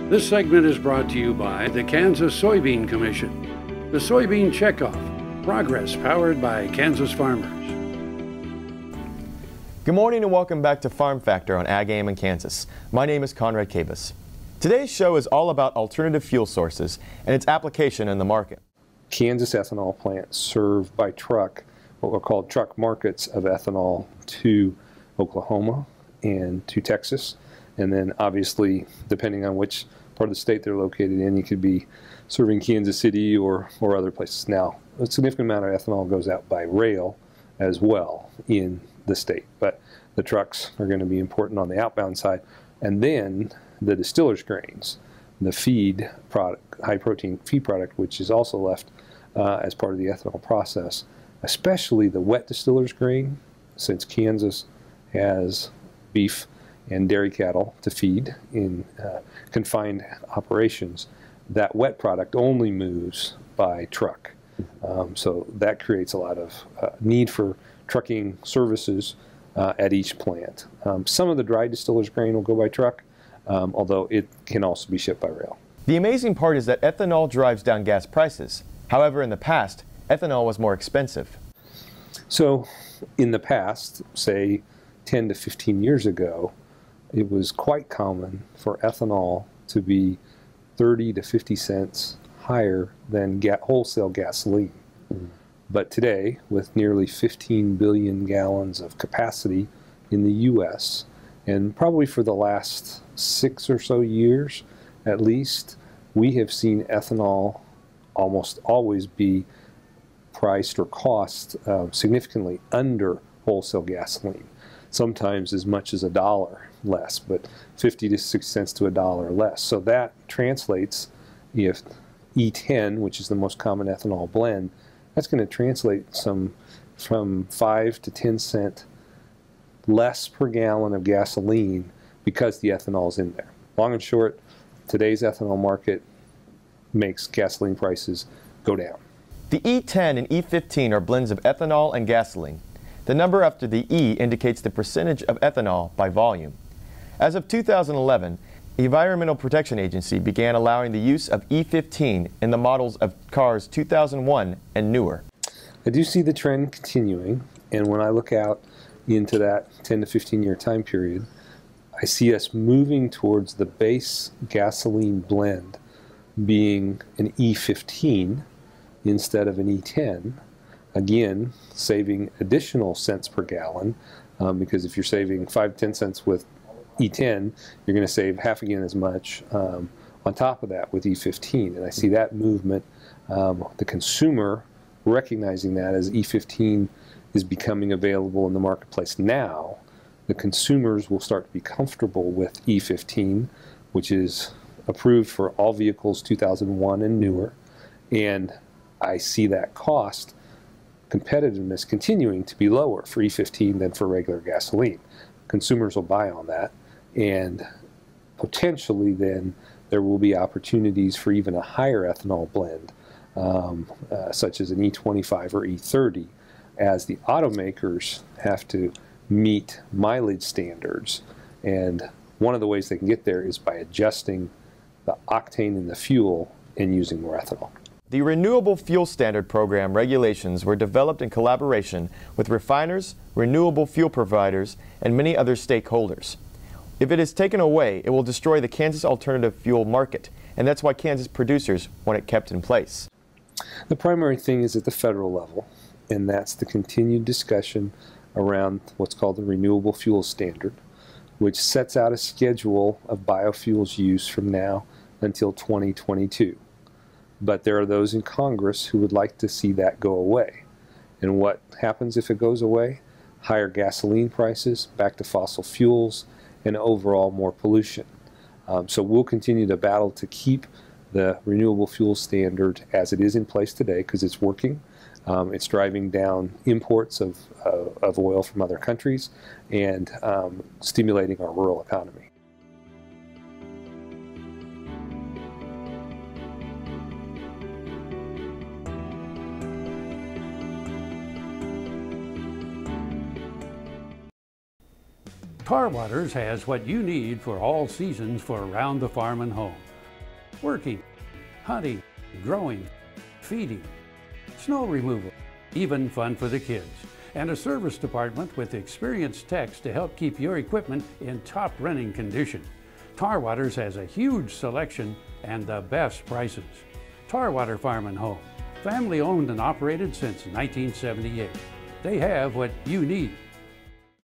This segment is brought to you by the Kansas Soybean Commission. The Soybean Checkoff, progress powered by Kansas farmers. Good morning and welcome back to Farm Factor on Ag AM in Kansas. My name is Conrad Cabas. Today's show is all about alternative fuel sources and its application in the market. Kansas ethanol plants serve by truck what were called truck markets of ethanol to Oklahoma and to Texas. And then obviously, depending on which part of the state they're located in, you could be serving Kansas City or other places. Now, a significant amount of ethanol goes out by rail as well in the state, but the trucks are going to be important on the outbound side. And then the distiller's grains, the feed product, high protein feed product, which is also left as part of the ethanol process, especially the wet distiller's grain, since Kansas has beef and dairy cattle to feed in confined operations. That wet product only moves by truck. So that creates a lot of need for trucking services at each plant. Some of the dry distiller's grain will go by truck, although it can also be shipped by rail. The amazing part is that ethanol drives down gas prices. However, in the past, ethanol was more expensive. So in the past, say 10 to 15 years ago, it was quite common for ethanol to be 30 to 50 cents higher than wholesale gasoline. But today, with nearly 15 billion gallons of capacity in the U.S., and probably for the last 6 or so years at least, we have seen ethanol almost always be priced or cost significantly under wholesale gasoline. Sometimes as much as $1 less, but 50 to 60 cents to $1 less. So that translates, if E10, which is the most common ethanol blend, that's going to translate from 5 to 10 cent less per gallon of gasoline because the ethanol is in there. Long and short, today's ethanol market makes gasoline prices go down. The E10 and E15 are blends of ethanol and gasoline. The number after the E indicates the percentage of ethanol by volume. As of 2011, the Environmental Protection Agency began allowing the use of E15 in the models of cars 2001 and newer. I do see the trend continuing, and when I look out into that 10 to 15 year time period, I see us moving towards the base gasoline blend being an E15 instead of an E10. Again, saving additional cents per gallon, because if you're saving 5 to 10 cents with E10, you're going to save half again as much on top of that with E15. And I see that movement, the consumer recognizing that as E15 is becoming available in the marketplace now, the consumers will start to be comfortable with E15, which is approved for all vehicles 2001 and newer. And I see that cost competitiveness continuing to be lower for E15 than for regular gasoline. Consumers will buy on that, and potentially then there will be opportunities for even a higher ethanol blend, such as an E25 or E30, as the automakers have to meet mileage standards. And one of the ways they can get there is by adjusting the octane in the fuel and using more ethanol. The Renewable Fuel Standard Program regulations were developed in collaboration with refiners, renewable fuel providers, and many other stakeholders. If it is taken away, it will destroy the Kansas alternative fuel market, and that's why Kansas producers want it kept in place. The primary thing is at the federal level, and that's the continued discussion around what's called the Renewable Fuel Standard, which sets out a schedule of biofuels use from now until 2022. But there are those in Congress who would like to see that go away. And what happens if it goes away? Higher gasoline prices, back to fossil fuels, and overall more pollution. So we'll continue to battle to keep the renewable fuel standard as it is in place today, because it's working. It's driving down imports of oil from other countries and stimulating our rural economy. Tar Waters has what you need for all seasons for around the farm and home. working, hunting, growing, feeding, snow removal, even fun for the kids. And a service department with experienced techs to help keep your equipment in top running condition. Tar Waters has a huge selection and the best prices. Tar Water Farm and Home, family owned and operated since 1978. They have what you need.